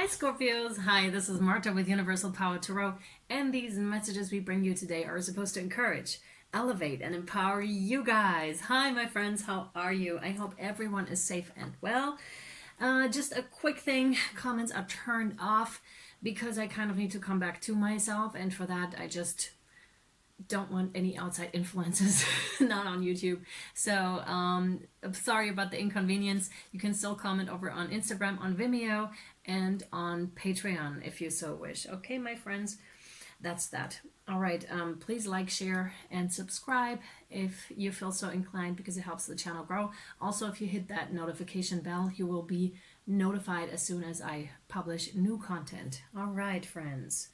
Hi Scorpios, hi, this is Marta with Universal Power Tarot, and these messages we bring you today are supposed to encourage, elevate, and empower you guys. Hi my friends, how are you? I hope everyone is safe and well. Just a quick thing, comments are turned off because I kind of need to come back to myself, and for that I just don't want any outside influences not on YouTube. So I'm sorry about the inconvenience. You can still comment over on Instagram, on Vimeo, and on Patreon if you so wish. Okay, my friends, that's that. All right, please like, share, and subscribe if you feel so inclined, because it helps the channel grow. Also, if you hit that notification bell, you will be notified as soon as I publish new content. All right, friends,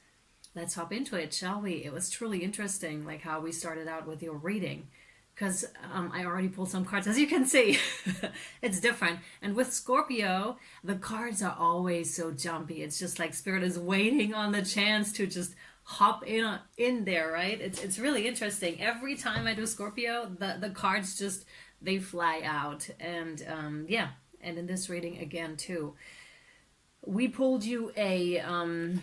let's hop into it, shall we? It was truly interesting, like how we started out with your reading, because I already pulled some cards, as you can see. It's different. And with Scorpio, the cards are always so jumpy. It's just like Spirit is waiting on the chance to just hop in there, right? It's really interesting. Every time I do Scorpio, the cards just, they fly out. And yeah, and in this reading again too, we pulled you a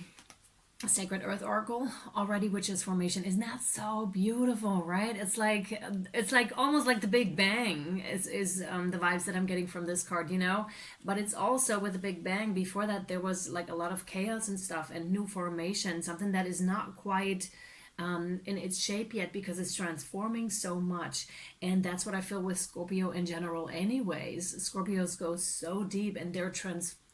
Sacred Earth Oracle already, which is formation. Isn't that so beautiful, right? It's like almost like the Big Bang is the vibes that I'm getting from this card, you know. But it's also with the Big Bang, before that there was like a lot of chaos and stuff, and new formation, something that is not quite in its shape yet, because it's transforming so much. And that's what I feel with Scorpio in general anyways. Scorpios go so deep, and they're transforming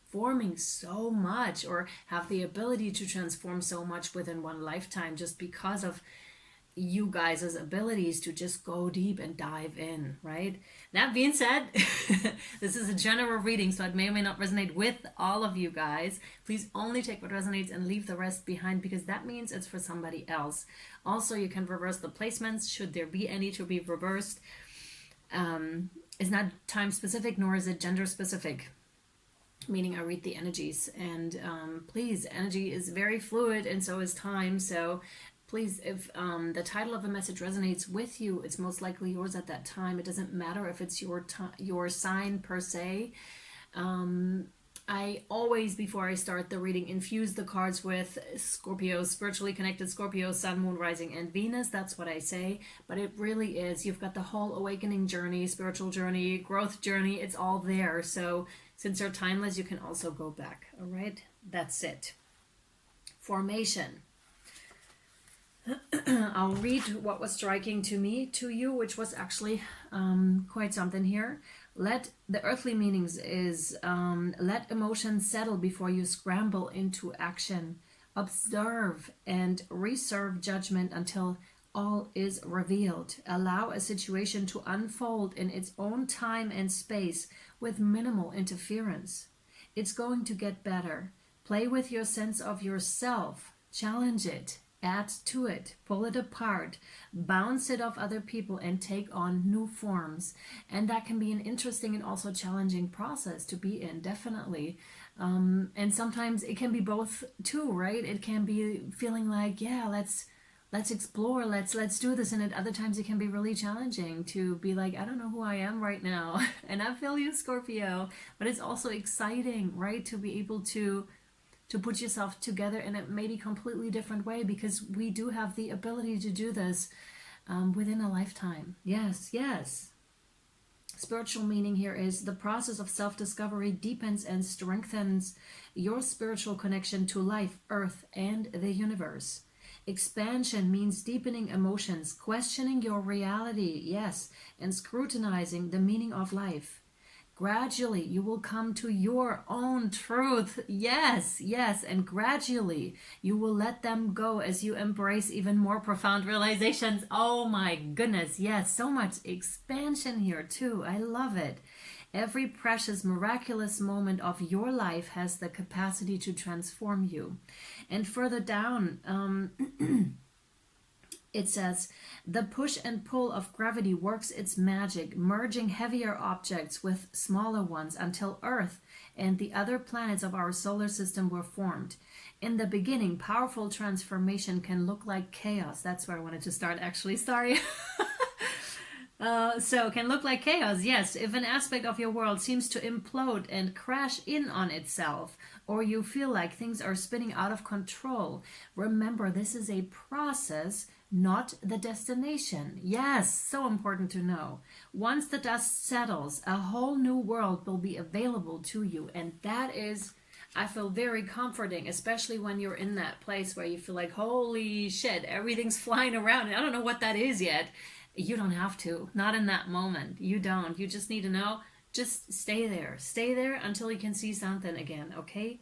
so much, or have the ability to transform so much within one lifetime, just because of you guys' abilities to just go deep and dive in, right? That being said, this is a general reading, so it may or may not resonate with all of you guys. Please only take what resonates and leave the rest behind, because that means it's for somebody else. Also, you can reverse the placements should there be any to be reversed. It's not time specific, nor is it gender specific, meaning I read the energies. And please, energy is very fluid, and so is time. So please, if the title of a message resonates with you, it's most likely yours at that time. It doesn't matter if it's your sign per se. I always, before I start the reading, infuse the cards with Scorpio, spiritually connected Scorpio, Sun, Moon, Rising, and Venus. That's what I say. But it really is. You've got the whole awakening journey, spiritual journey, growth journey. It's all there. So since they're timeless, you can also go back. All right? That's it. Formation. I'll read what was striking to me, to you, which was actually quite something here. Let the earthly meanings is let emotions settle before you scramble into action. Observe and reserve judgment until all is revealed. Allow a situation to unfold in its own time and space with minimal interference. It's going to get better. Play with your sense of yourself. Challenge it. Add to it, pull it apart, bounce it off other people, and take on new forms. And that can be an interesting and also challenging process to be in, definitely. And sometimes it can be both too, right? It can be feeling like, yeah, let's explore, let's do this. And at other times it can be really challenging to be like, I don't know who I am right now. And I feel you, Scorpio. But it's also exciting, right, to be able to put yourself together in a maybe completely different way, because we do have the ability to do this within a lifetime. Yes, yes. Spiritual meaning here is the process of self-discovery deepens and strengthens your spiritual connection to life, earth, and the universe. Expansion means deepening emotions, questioning your reality, yes, and scrutinizing the meaning of life. Gradually, you will come to your own truth. Yes, yes. And gradually, you will let them go as you embrace even more profound realizations. Oh my goodness. Yes, so much expansion here too. I love it. Every precious, miraculous moment of your life has the capacity to transform you. And further down, it says, the push and pull of gravity works its magic, merging heavier objects with smaller ones until Earth and the other planets of our solar system were formed. In the beginning, powerful transformation can look like chaos. That's where I wanted to start, actually. Sorry. So can look like chaos, yes, if an aspect of your world seems to implode and crash in on itself, or you feel like things are spinning out of control. Remember, this is a process, not the destination. Yes, so important to know. Once the dust settles, a whole new world will be available to you, and that is, I feel, very comforting, especially when you're in that place where you feel like, holy shit, everything's flying around, and I don't know what that is yet. You don't have to. Not in that moment. You don't. You just need to know. Just stay there. Stay there until you can see something again, okay?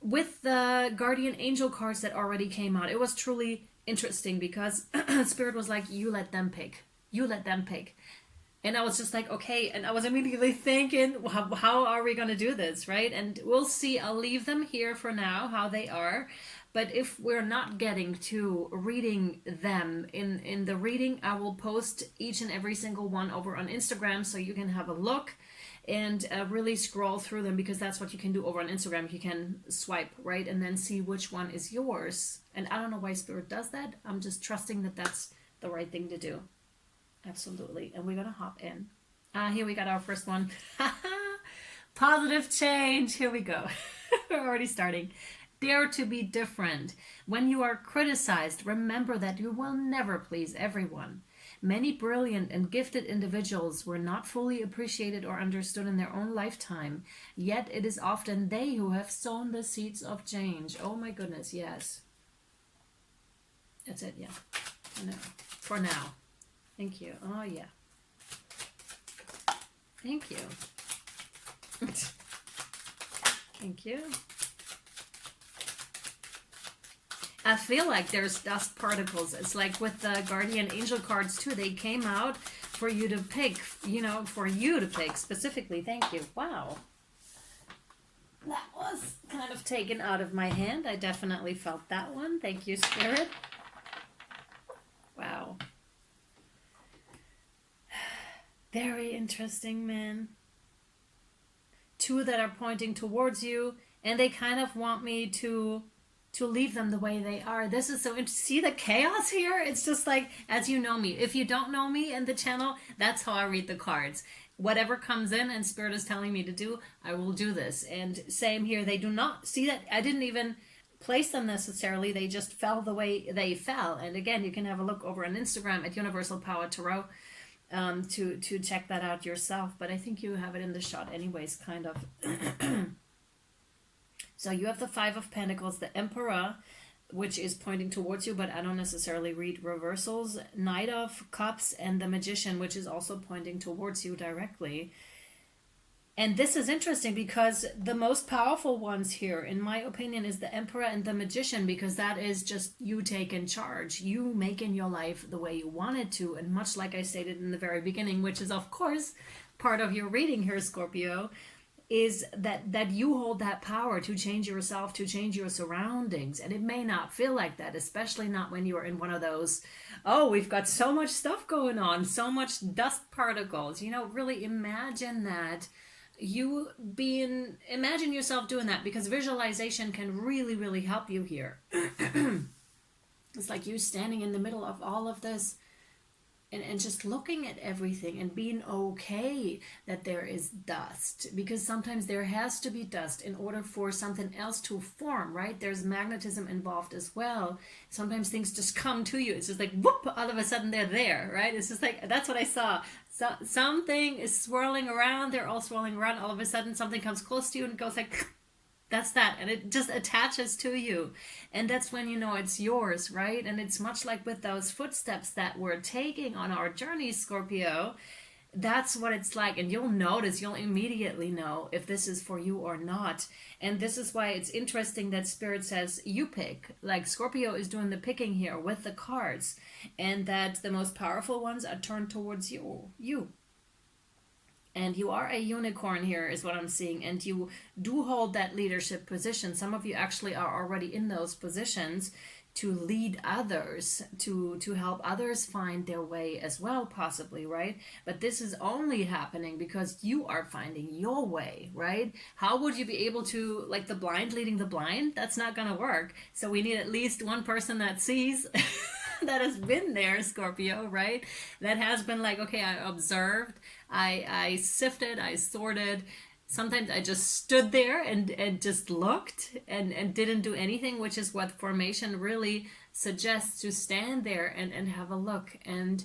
With the guardian angel cards that already came out, it was truly interesting because Spirit was like, you let them pick. You let them pick. And I was just like, okay. And I was immediately thinking, how are we going to do this, right? And we'll see. I'll leave them here for now, how they are. But if we're not getting to reading them in the reading, I will post each and every single one over on Instagram so you can have a look and really scroll through them, because that's what you can do over on Instagram. You can swipe, right? And then see which one is yours. And I don't know why Spirit does that. I'm just trusting that that's the right thing to do. Absolutely. And we're going to hop in. Here we got our first one. Positive change. Here we go. We're already starting. Dare to be different. When you are criticized, remember that you will never please everyone. Many brilliant and gifted individuals were not fully appreciated or understood in their own lifetime, yet it is often they who have sown the seeds of change. Oh my goodness, yes. That's it, yeah. For now. Thank you. Oh yeah. Thank you. Thank you. I feel like there's dust particles. It's like with the guardian angel cards too. They came out for you to pick, for you to pick specifically. Thank you. Wow. That was kind of taken out of my hand. I definitely felt that one. Thank you, Spirit. Wow. Very interesting, man. Two that are pointing towards you, and they kind of want me to leave them the way they are. This is so interesting. See the chaos here? It's just like, as you know me. If you don't know me in the channel, that's how I read the cards. Whatever comes in and Spirit is telling me to do, I will do this. And same here. They do not see that. I didn't even place them necessarily. They just fell the way they fell. And again, you can have a look over on Instagram at Universal Power Tarot to check that out yourself. But I think you have it in the shot anyways, kind of. So you have the Five of Pentacles, the Emperor, which is pointing towards you, but I don't necessarily read reversals. Knight of Cups and the Magician, which is also pointing towards you directly. And this is interesting because the most powerful ones here, in my opinion, is the Emperor and the Magician, because that is just you taking charge, you making your life the way you want it to. And much like I stated in the very beginning, which is of course part of your reading here, Scorpio, is that you hold that power to change yourself, to change your surroundings. And it may not feel like that, especially not when you're in one of those, oh, we've got so much stuff going on, so much dust particles. Really imagine that. Imagine yourself doing that, because visualization can really, really help you here. It's like you standing in the middle of all of this and just looking at everything and being okay that there is dust, because sometimes there has to be dust in order for something else to form, right? There's magnetism involved as well. Sometimes things just come to you. It's just like, whoop, all of a sudden they're there, right? It's just like, that's what I saw. So something is swirling around. They're all swirling around. All of a sudden something comes close to you and it goes like, that's that. And it just attaches to you. And that's when you know it's yours, right? And it's much like with those footsteps that we're taking on our journey, Scorpio. That's what it's like. And you'll immediately know if this is for you or not. And this is why it's interesting that Spirit says you pick. Like Scorpio is doing the picking here with the cards. And that the most powerful ones are turned towards you. And you are a unicorn here is what I'm seeing. And you do hold that leadership position. Some of you actually are already in those positions to lead others, to help others find their way as well, possibly, right? But this is only happening because you are finding your way, right? How would you be able to, like the blind leading the blind? That's not going to work. So we need at least one person that sees that has been there, Scorpio, right? That has been like, okay, I observed, I sifted, I sorted. Sometimes I just stood there and just looked and didn't do anything, which is what formation really suggests, to stand there and have a look. And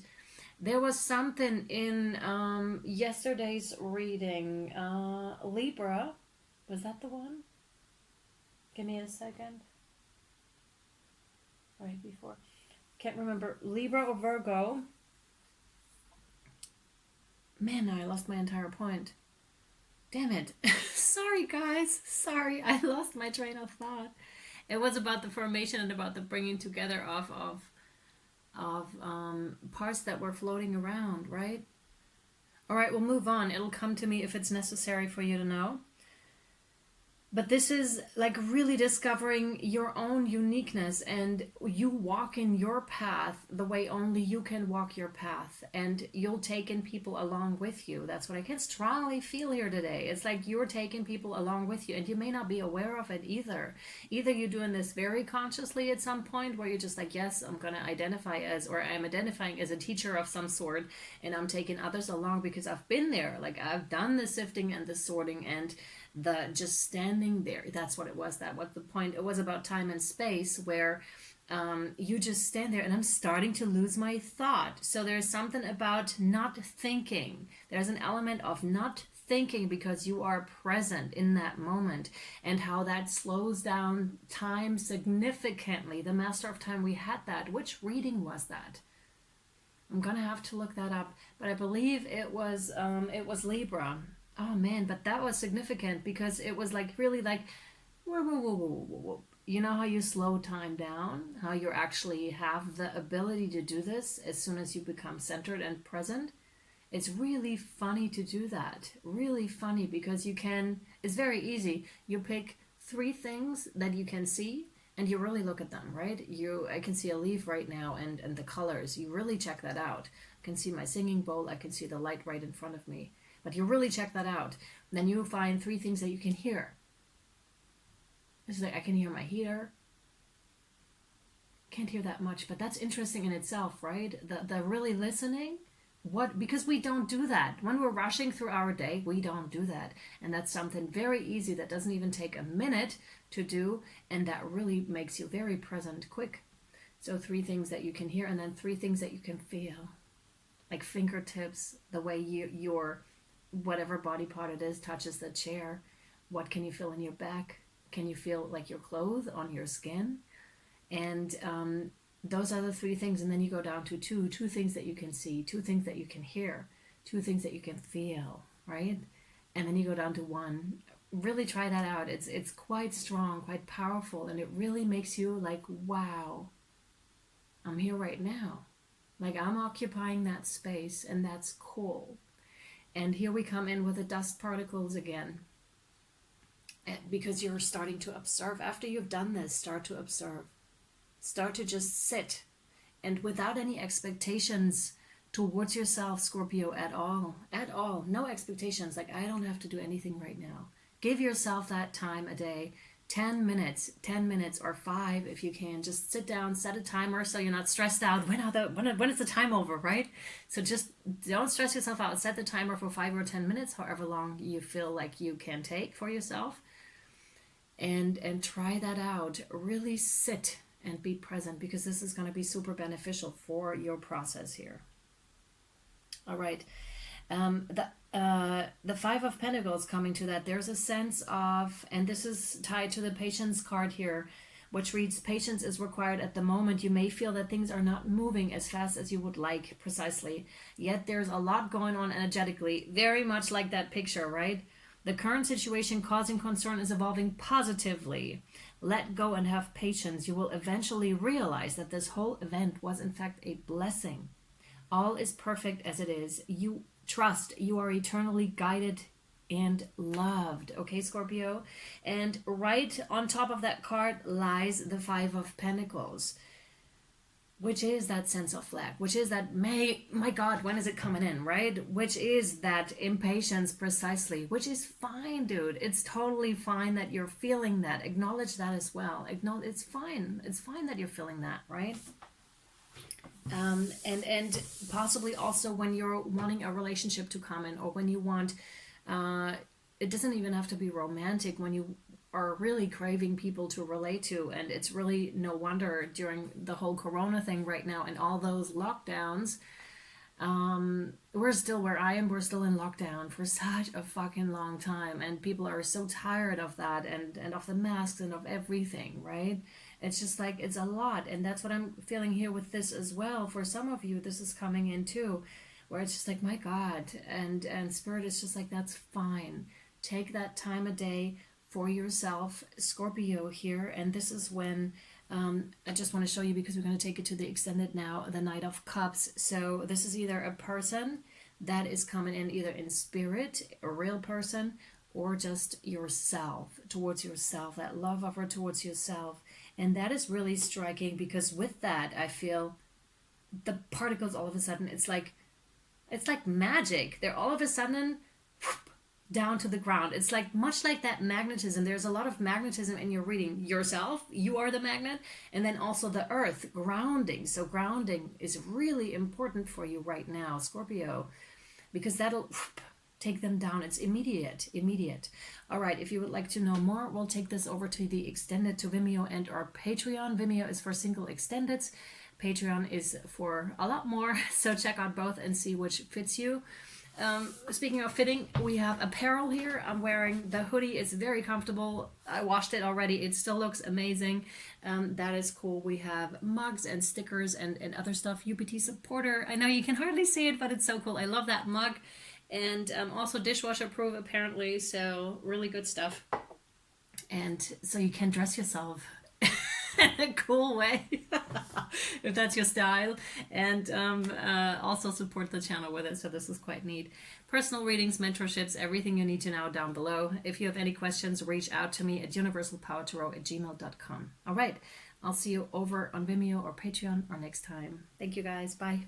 there was something in yesterday's reading, Libra. Was that the one? Give me a second. Right before. Can't remember. Libra or Virgo. Man, now I lost my entire point. Damn it. Sorry, guys. Sorry, I lost my train of thought. It was about the formation and about the bringing together of parts that were floating around, right? All right, we'll move on. It'll come to me if it's necessary for you to know. But this is like really discovering your own uniqueness, and you walk in your path the way only you can walk your path, and you'll take in people along with you. That's what I can strongly feel here today. It's like you're taking people along with you, and you may not be aware of it either. Either you're doing this very consciously at some point where you're just like, yes, I'm going to identify as, or I'm identifying as a teacher of some sort, and I'm taking others along because I've been there. Like I've done the sifting and the sorting and the just standing there. That's what it was. That was the point. It was about time and space where you just stand there, and I'm starting to lose my thought. So there's something about not thinking. There's an element of not thinking because you are present in that moment, and how that slows down time significantly. The Master of Time, we had that. Which reading was that? I'm gonna have to look that up, but I believe it was Libra. Oh man, but that was significant because it was like really like, whoa, whoa, whoa, whoa, whoa, whoa. You know how you slow time down? How you actually have the ability to do this as soon as you become centered and present? It's really funny to do that. Really funny because you can, it's very easy. You pick 3 things that you can see and you really look at them, right? I can see a leaf right now and the colors. You really check that out. I can see my singing bowl. I can see the light right in front of me. But you really check that out. Then you find 3 things that you can hear. It's like I can hear my heater. Can't hear that much, but that's interesting in itself, right? The really listening. Because we don't do that. When we're rushing through our day, we don't do that. And that's something very easy that doesn't even take a minute to do, and that really makes you very present quick. So 3 things that you can hear, and then 3 things that you can feel. Like fingertips, the way your whatever body part it is touches the chair. What can you feel in your back? Can you feel like your clothes on your skin? And those are the 3 things. And then you go down to 2 things that you can see, 2 things that you can hear, 2 things that you can feel, right? And then you go down to 1. Really try that out. It's quite strong, quite powerful, and it really makes you like, wow, I'm here right now. Like I'm occupying that space, and that's cool. And here we come in with the dust particles again. Because you're starting to observe. After you've done this, start to observe. Start to just sit. And without any expectations towards yourself, Scorpio, at all. At all. No expectations. Like, I don't have to do anything right now. Give yourself that time a day. 10 minutes or 5 if you can. Just sit down, set a timer so you're not stressed out. When is the time over, right? So just don't stress yourself out. Set the timer for 5 or 10 minutes, however long you feel like you can take for yourself. And try that out. Really sit and be present, because this is going to be super beneficial for your process here. All right. The Five of Pentacles coming to that. There's a sense of, and this is tied to the patience card here, which reads, patience is required at the moment. You may feel that things are not moving as fast as you would like, precisely. Yet there's a lot going on energetically, very much like that picture, right? The current situation causing concern is evolving positively. Let go and have patience. You will eventually realize that this whole event was in fact a blessing. All is perfect as it is. You trust you are eternally guided and loved. Okay, Scorpio? And right on top of that card lies the Five of Pentacles, which is that sense of lack, which is that, my God, when is it coming in, right? Which is that impatience precisely, which is fine, dude. It's totally fine that you're feeling that. Acknowledge that as well. It's fine. It's fine that you're feeling that, right? And possibly also when you're wanting a relationship to come in, or when you want, it doesn't even have to be romantic, when you are really craving people to relate to. And it's really no wonder during the whole corona thing right now and all those lockdowns, we're still where I am, we're still in lockdown for such a fucking long time, and people are so tired of that, and of the masks and of everything, right? It's just like, it's a lot. And that's what I'm feeling here with this as well. For some of you, this is coming in too, where it's just like, my God. And Spirit is just like, that's fine. Take that time a day for yourself, Scorpio here. And this is when, I just want to show you, because we're going to take it to the extended now, the Knight of Cups. So this is either a person that is coming in, either in spirit, a real person, or just yourself, towards yourself, that love offer towards yourself. And that is really striking, because with that, I feel the particles all of a sudden, it's like magic. They're all of a sudden down to the ground. It's like, much like that magnetism. There's a lot of magnetism in your reading. Yourself, you are the magnet, and then also the earth, grounding. So grounding is really important for you right now, Scorpio, because that'll take them down. It's immediate. All right, if you would like to know more, we'll take this over to the extended, to Vimeo and our Patreon. Vimeo is for single extendeds. Patreon is for a lot more. So check out both and see which fits you. Speaking of fitting, we have apparel here. I'm wearing the hoodie. It's very comfortable. I washed it already. It still looks amazing. That is cool. We have mugs and stickers and other stuff. U.P.T supporter. I know you can hardly see it, but it's so cool. I love that mug. And also dishwasher proof, apparently. So really good stuff. And so you can dress yourself in a cool way if that's your style, and also support the channel with it. So this is quite neat. Personal readings, mentorships, everything you need to know down below. If you have any questions, reach out to me at universalpowertarot@gmail.com. All right, I'll see you over on Vimeo or Patreon or next time. Thank you guys. Bye.